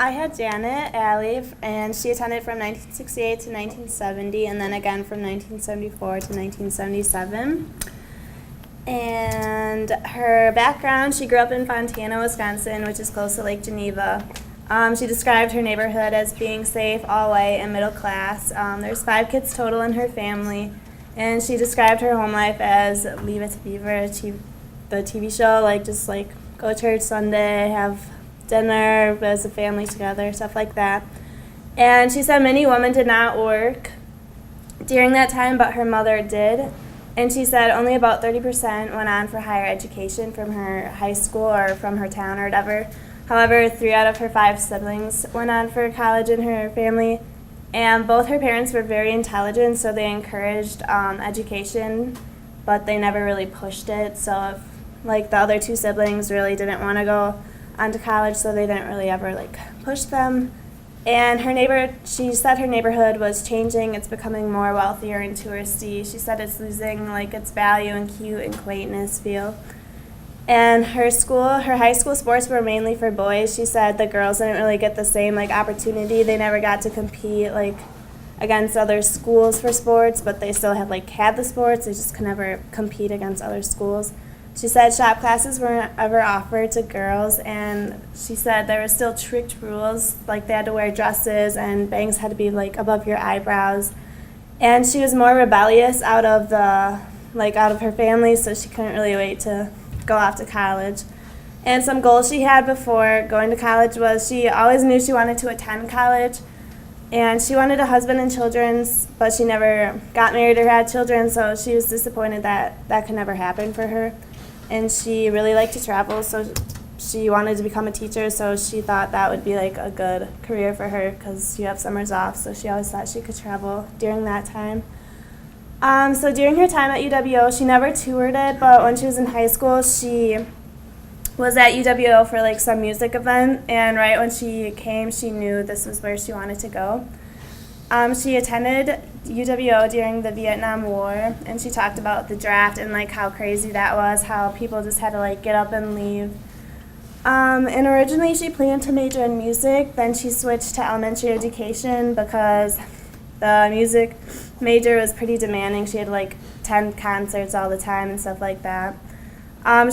I had Janet Alley, and she attended from 1968 to 1970, and then again from 1974 to 1977. And her background, she grew up in Fontana, Wisconsin, which is close to Lake Geneva. She described her neighborhood as being safe, all white, and middle class. There's 5 kids total in her family, and she described her home life as Leave It to Beaver, the TV show, just go to church Sunday, have dinner as a family together, stuff like that. And she said many women did not work during that time, but her mother did. And she said only about 30% went on for higher education from her high school or from her town or whatever. However, 3 out of her 5 siblings went on for college in her family, and both her parents were very intelligent, so they encouraged education, but they never really pushed it. So if the other 2 siblings really didn't want to go on to college, so they didn't really ever push them. And she said her neighborhood was changing. It's becoming more wealthier and touristy. She said it's losing its value and cute and quaintness feel. And her high school sports were mainly for boys. She said the girls didn't really get the same opportunity. They never got to compete against other schools for sports, but they still had the sports. They just could never compete against other schools. She said shop classes weren't ever offered to girls, and she said there were still strict rules, they had to wear dresses and bangs had to be above your eyebrows. And she was more rebellious out of her family, so she couldn't really wait to go off to college. And some goals she had before going to college was she always knew she wanted to attend college, and she wanted a husband and children, but she never got married or had children, so she was disappointed that could never happen for her. And she really liked to travel, so she wanted to become a teacher, so she thought that would be a good career for her because you have summers off, so she always thought she could travel during that time. So during her time at UWO, she never toured it, but when she was in high school, she was at UWO for some music event, and right when she came, she knew this was where she wanted to go. She attended UWO during the Vietnam War, and she talked about the draft and how crazy that was, how people just had to get up and leave. And originally she planned to major in music, then she switched to elementary education because the music major was pretty demanding. She had to attend concerts all the time and stuff like that.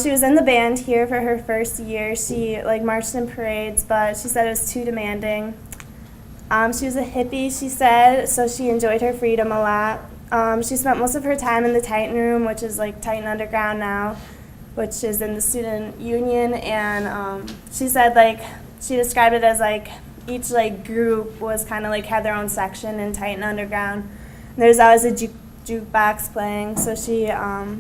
She was in the band here for her first year. She marched in parades, but she said it was too demanding. She was a hippie, she said, so she enjoyed her freedom a lot. She spent most of her time in the Titan room, which is Titan Underground now, which is in the student union, and she said she described it as each group was kind of had their own section in Titan Underground. And there's always a jukebox playing, so she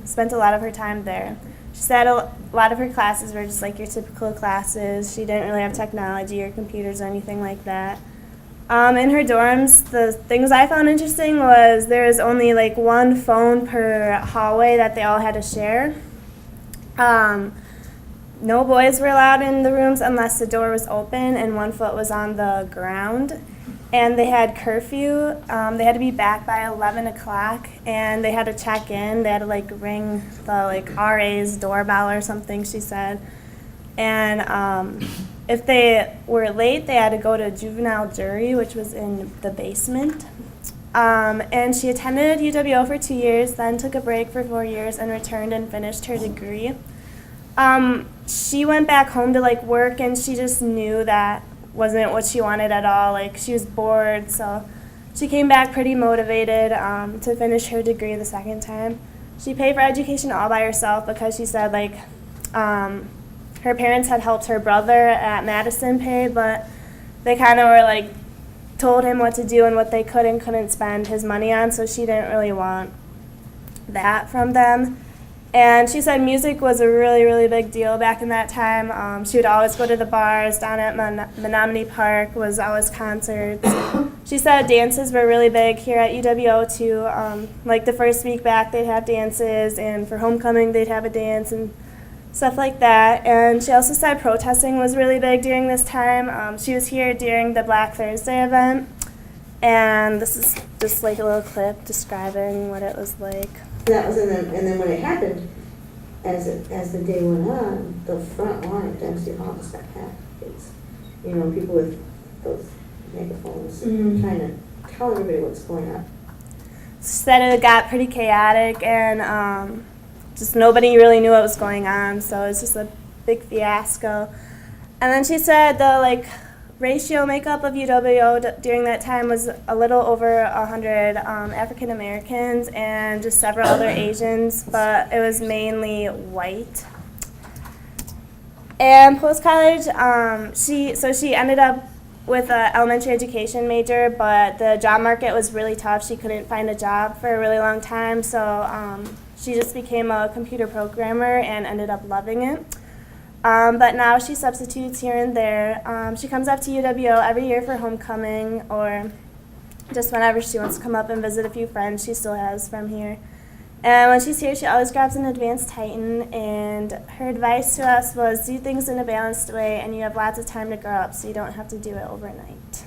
spent a lot of her time there. She said a lot of her classes were just your typical classes. She didn't really have technology or computers or anything like that. In her dorms, the things I found interesting was there was only 1 phone per hallway that they all had to share. No boys were allowed in the rooms unless the door was open and 1 foot was on the ground. And they had curfew. They had to be back by 11 o'clock, and they had to check in. They had to ring the RA's doorbell or something, she said. And if they were late, they had to go to juvenile jury, which was in the basement. And she attended UWO for 2 years, then took a break for 4 years and returned and finished her degree. She went back home to work, and she just knew that wasn't what she wanted at all. She was bored, so she came back pretty motivated to finish her degree the second time. She paid for education all by herself because she said her parents had helped her brother at Madison pay, but they kind of were told him what to do and what they could and couldn't spend his money on, so she didn't really want that from them. And she said music was a really, really big deal back in that time. She would always go to the bars down at Menominee Park, was always concerts. She said dances were really big here at UWO too. The first week back they'd have dances, and for homecoming they'd have a dance and stuff like that. And she also said protesting was really big during this time. She was here during the Black Thursday event, and this is just a little clip describing what it was like. That was and then when it happened, as the day went on, the front line to MC Hall just got packed. It's, people with those megaphones, Mhm. trying to tell everybody what's going on. She said it got pretty chaotic and just nobody really knew what was going on, so it was just a big fiasco. And then she said the ratio makeup of UWO during that time was a little over 100 African Americans and just several other Asians, but it was mainly white. And post-college, she ended up with an elementary education major, but the job market was really tough. She couldn't find a job for a really long time, so she just became a computer programmer and ended up loving it. But now she substitutes here and there. She comes up to UWO every year for homecoming or just whenever she wants to come up and visit a few friends she still has from here. And when she's here, she always grabs an advanced Titan, and her advice to us was do things in a balanced way, and you have lots of time to grow up, so you don't have to do it overnight.